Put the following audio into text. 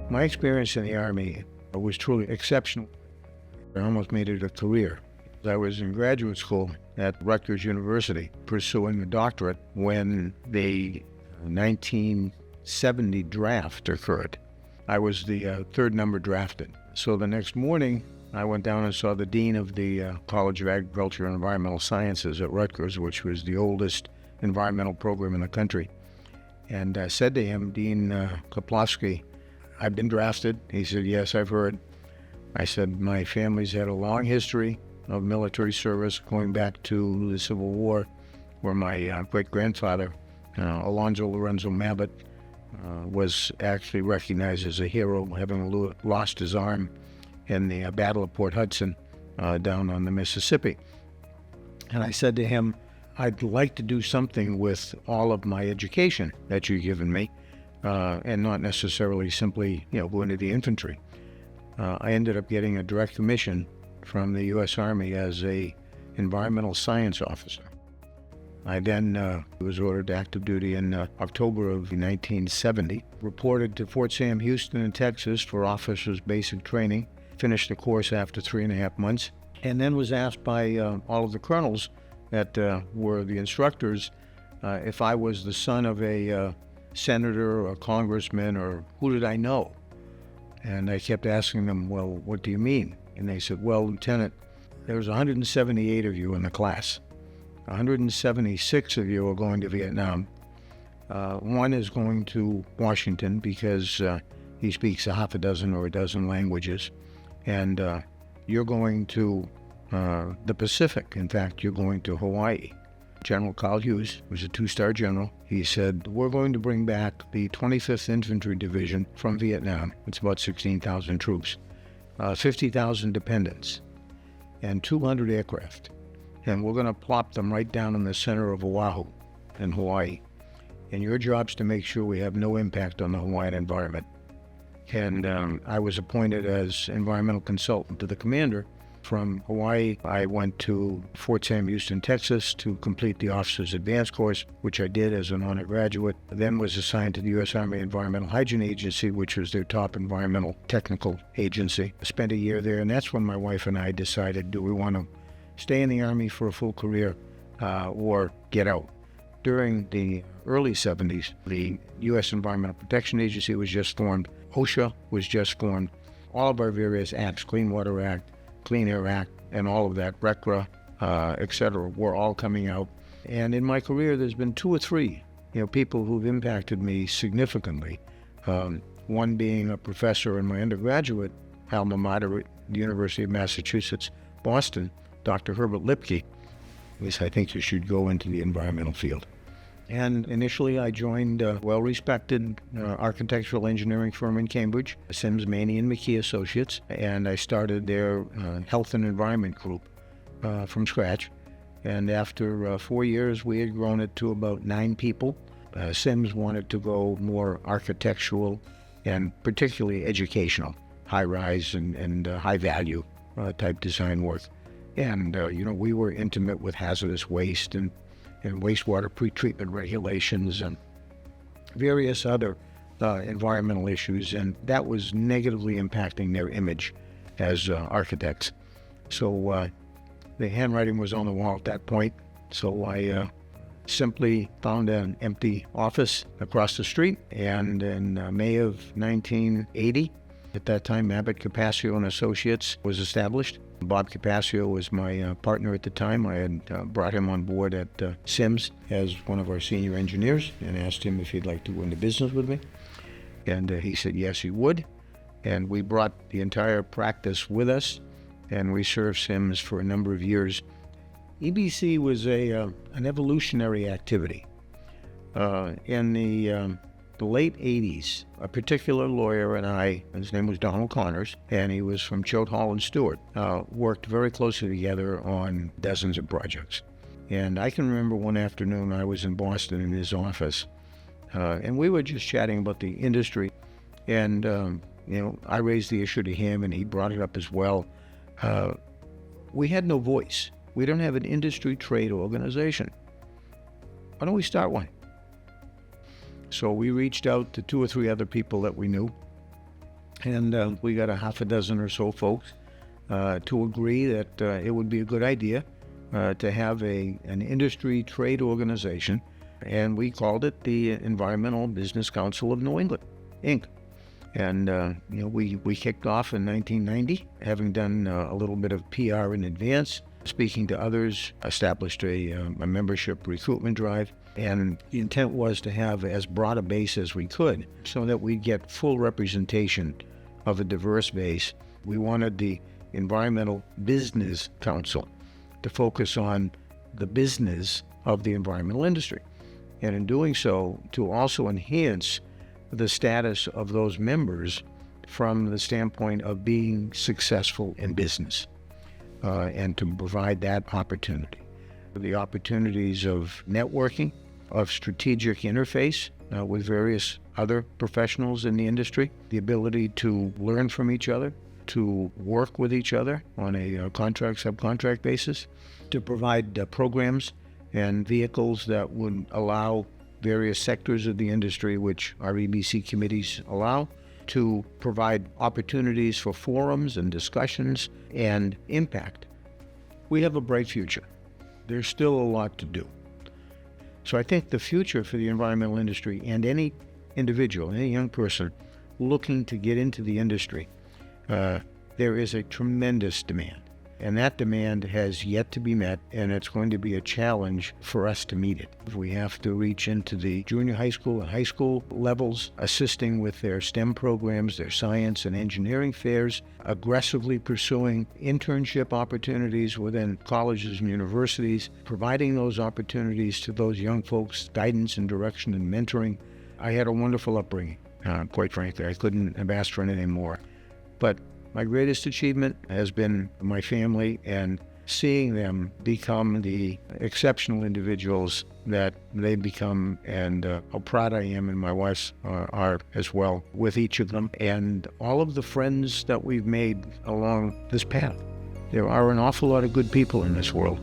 My experience in the Army was truly exceptional. I almost made it a career. I was in graduate school at Rutgers University pursuing a doctorate when the 1970 draft occurred. I was the third number drafted. So the next morning, I went down and saw the dean of the College of Agriculture and Environmental Sciences at Rutgers, which was the oldest environmental program in the country. And I said to him, Dean Kaplowski, I've been drafted. He said, yes, I've heard. I said, my family's had a long history of military service going back to the Civil War, where my great-grandfather, Alonzo Lorenzo Mabott, was actually recognized as a hero, having lost his arm in the Battle of Port Hudson down on the Mississippi. And I said to him, I'd like to do something with all of my education that you've given me, and not necessarily simply, go into the infantry. I ended up getting a direct commission from the U.S. Army as a environmental science officer. I then was ordered to active duty in October of 1970, reported to Fort Sam Houston in Texas for officers' basic training, finished the course after 3.5 months, and then was asked by all of the colonels that were the instructors if I was the son of a senator or a congressman, or who did I know? And I kept asking them, well, what do you mean? And they said, well, Lieutenant, there's 178 of you in the class. 176 of you are going to Vietnam. One is going to Washington because he speaks a half a dozen or a dozen languages. And you're going to the Pacific. In fact, you're going to Hawaii. General Carl Hughes was a 2-star general. He said, we're going to bring back the 25th Infantry Division from Vietnam. It's about 16,000 troops, 50,000 dependents, and 200 aircraft. And we're going to plop them right down in the center of Oahu in Hawaii. And your job's to make sure we have no impact on the Hawaiian environment. And I was appointed as environmental consultant to the commander. From Hawaii, I went to Fort Sam Houston, Texas to complete the Officer's Advanced Course, which I did as an honor graduate. Then was assigned to the U.S. Army Environmental Hygiene Agency, which was their top environmental technical agency. I spent a year there, and that's when my wife and I decided, do we want to stay in the Army for a full career or get out? During the early 70s, the U.S. Environmental Protection Agency was just formed. OSHA was just formed. All of our various acts, Clean Water Act, Clean Air Act, and all of that, RCRA, et cetera, were all coming out. And in my career, there's been 2 or 3, people who've impacted me significantly. One being a professor in my undergraduate alma mater at the University of Massachusetts, Boston, Dr. Herbert Lipke. I think you should go into the environmental field. And initially, I joined a well-respected architectural engineering firm in Cambridge, Sims, Maney, and McKee Associates, and I started their health and environment group from scratch. And after 4 years, we had grown it to about 9 people. Sims wanted to go more architectural and particularly educational, high-rise and high-value type design work. And, we were intimate with hazardous waste and wastewater pretreatment regulations and various other environmental issues, and that was negatively impacting their image as architects. So the handwriting was on the wall at that point, so I simply found an empty office across the street, and in May of 1980, at that time, Abbott Capaccio and Associates was established. Bob Capaccio was my partner at the time. I had brought him on board at Sims as one of our senior engineers and asked him if he'd like to go into business with me. And he said yes, he would. And we brought the entire practice with us, and we served Sims for a number of years. EBC was an evolutionary activity. In the late 80s, a particular lawyer and I, his name was Donald Connors, and he was from Choate Hall and Stewart, worked very closely together on dozens of projects. And I can remember one afternoon I was in Boston in his office, and we were just chatting about the industry, and I raised the issue to him, and he brought it up as well. We had no voice. We don't have an industry trade organization. Why don't we start one? So we reached out to 2 or 3 other people that we knew, And we got a half a dozen or so folks to agree that it would be a good idea to have an industry trade organization, and we called it the Environmental Business Council of New England, Inc. And we kicked off in 1990, having done a little bit of PR in advance, speaking to others, established a membership recruitment drive, and the intent was to have as broad a base as we could so that we'd get full representation of a diverse base. We wanted the Environmental Business Council to focus on the business of the environmental industry, and in doing so, to also enhance the status of those members from the standpoint of being successful in business, and to provide that opportunity. The opportunities of networking, of strategic interface with various other professionals in the industry, the ability to learn from each other, to work with each other on a contract-subcontract basis, to provide programs and vehicles that would allow various sectors of the industry, which our EBC committees allow, to provide opportunities for forums and discussions and impact. We have a bright future. There's still a lot to do. So I think the future for the environmental industry, and any individual, any young person looking to get into the industry, there is a tremendous demand. And that demand has yet to be met, and it's going to be a challenge for us to meet it. We have to reach into the junior high school and high school levels, assisting with their STEM programs, their science and engineering fairs, aggressively pursuing internship opportunities within colleges and universities, providing those opportunities to those young folks, guidance and direction and mentoring. I had a wonderful upbringing, quite frankly. I couldn't have asked for anything more. But my greatest achievement has been my family, and seeing them become the exceptional individuals that they become, and how proud I am, and my wife are as well, with each of them, and all of the friends that we've made along this path. There are an awful lot of good people in this world.